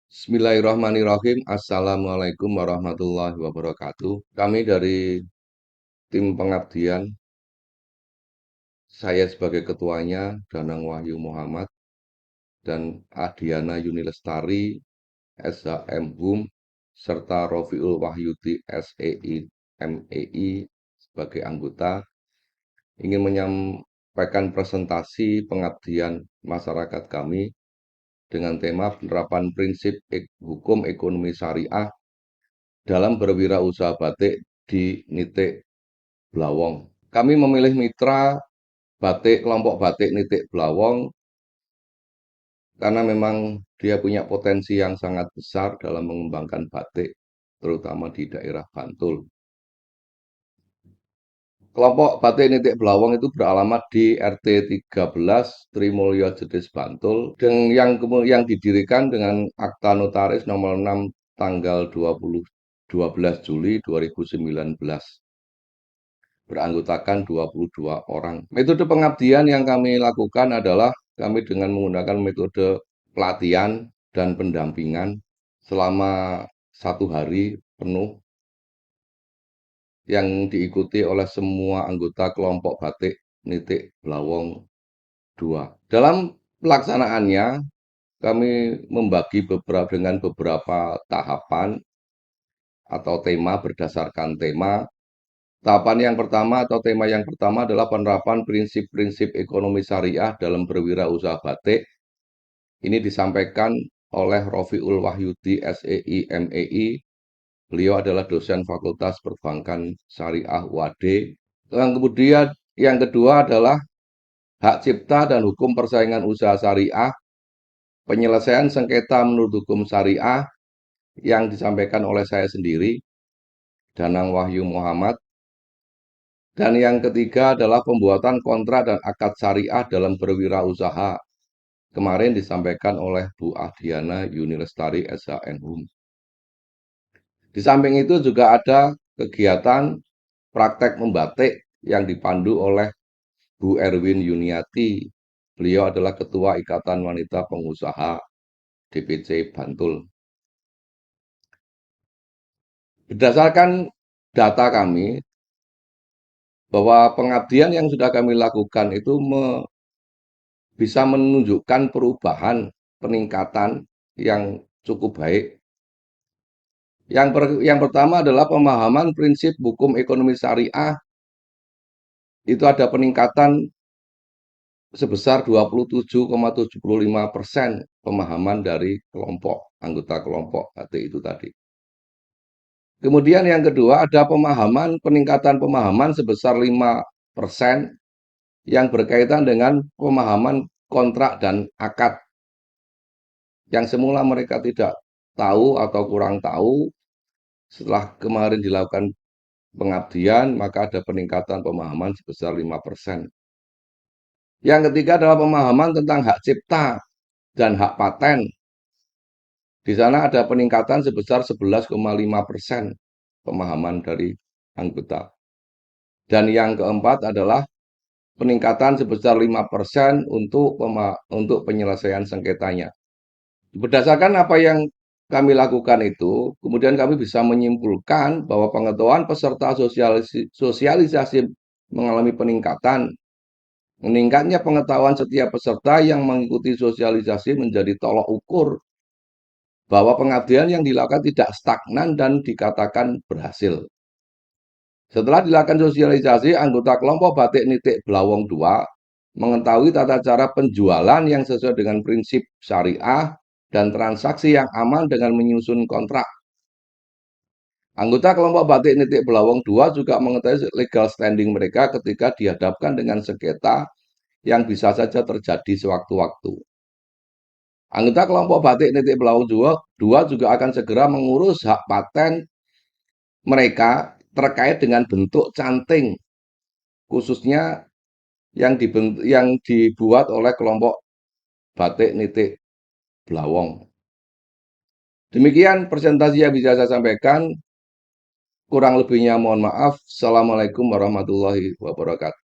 Bismillahirrahmanirrahim. Assalamualaikum warahmatullahi wabarakatuh. Kami dari tim pengabdian, saya sebagai ketuanya, Danang Wahyu Muhammad, dan Adiana Yuni Lestari, SHM HUM, serta Rofiul Wahyudi, SEI, MEI, sebagai anggota, ingin menyampaikan presentasi pengabdian masyarakat kami dengan tema penerapan prinsip hukum ekonomi syariah dalam berwirausaha batik di Nitik Blawong. Kami memilih mitra batik kelompok batik Nitik Blawong karena memang dia punya potensi yang sangat besar dalam mengembangkan batik, terutama di daerah Bantul. Kelompok batik Nitik Blawong itu beralamat di RT 13 Trimulyo Jetis Bantul yang didirikan dengan akta notaris nomor 6 tanggal 12 Juli 2019. Beranggotakan 22 orang. Metode pengabdian yang kami lakukan adalah kami dengan menggunakan metode pelatihan dan pendampingan selama 1 hari penuh yang diikuti oleh semua anggota kelompok batik Nitik Blawong 2. Dalam pelaksanaannya, kami membagi dengan beberapa tahapan atau tema berdasarkan tema. Tahapan yang pertama atau tema yang pertama adalah penerapan prinsip-prinsip ekonomi syariah dalam berwirausaha batik. Ini disampaikan oleh Rofiul Wahyudi, SEI, MEI. Beliau adalah dosen Fakultas Perbankan Syariah UAD. Yang kemudian yang kedua adalah hak cipta dan hukum persaingan usaha syariah, penyelesaian sengketa menurut hukum syariah yang disampaikan oleh saya sendiri, Danang Wahyu Muhammad. Dan yang ketiga adalah pembuatan kontrak dan akad syariah dalam berwirausaha. Kemarin disampaikan oleh Bu Adiana Yuni Lestari, SHM HUM. Di samping itu juga ada kegiatan praktek membatik yang dipandu oleh Bu Erwin Yuniati. Beliau adalah Ketua Ikatan Wanita Pengusaha DPC Bantul. Berdasarkan data kami, bahwa pengabdian yang sudah kami lakukan itu bisa menunjukkan perubahan, peningkatan yang cukup baik. Yang pertama adalah pemahaman prinsip hukum ekonomi syariah, itu ada peningkatan sebesar 27,75% pemahaman dari anggota kelompok batik itu tadi. Kemudian yang kedua ada peningkatan pemahaman sebesar 5% yang berkaitan dengan pemahaman kontrak dan akad. Yang semula mereka tidak tahu atau kurang tahu, setelah kemarin dilakukan pengabdian, maka ada peningkatan pemahaman sebesar 5%. Yang ketiga adalah pemahaman tentang hak cipta dan hak paten. Di sana ada peningkatan sebesar 11,5% pemahaman dari anggota. Dan yang keempat adalah peningkatan sebesar 5% untuk penyelesaian sengketanya. Berdasarkan apa yang kami lakukan itu, kemudian kami bisa menyimpulkan bahwa pengetahuan peserta sosialisasi mengalami peningkatan. Meningkatnya pengetahuan setiap peserta yang mengikuti sosialisasi menjadi tolok ukur bahwa pengabdian yang dilakukan tidak stagnan dan dikatakan berhasil. Setelah dilakukan sosialisasi, anggota kelompok batik Nitik Blawong 2 mengetahui tata cara penjualan yang sesuai dengan prinsip syariah dan transaksi yang aman dengan menyusun kontrak. Anggota kelompok batik Nitik Blawong 2 juga mengetahui legal standing mereka ketika dihadapkan dengan sengketa yang bisa saja terjadi sewaktu-waktu. Anggota kelompok batik Nitik Blawong 2 juga akan segera mengurus hak paten mereka terkait dengan bentuk canting, khususnya yang dibuat oleh kelompok batik Nitik Blawong. Demikian presentasi yang bisa saya sampaikan. Kurang lebihnya mohon maaf. Assalamualaikum warahmatullahi wabarakatuh.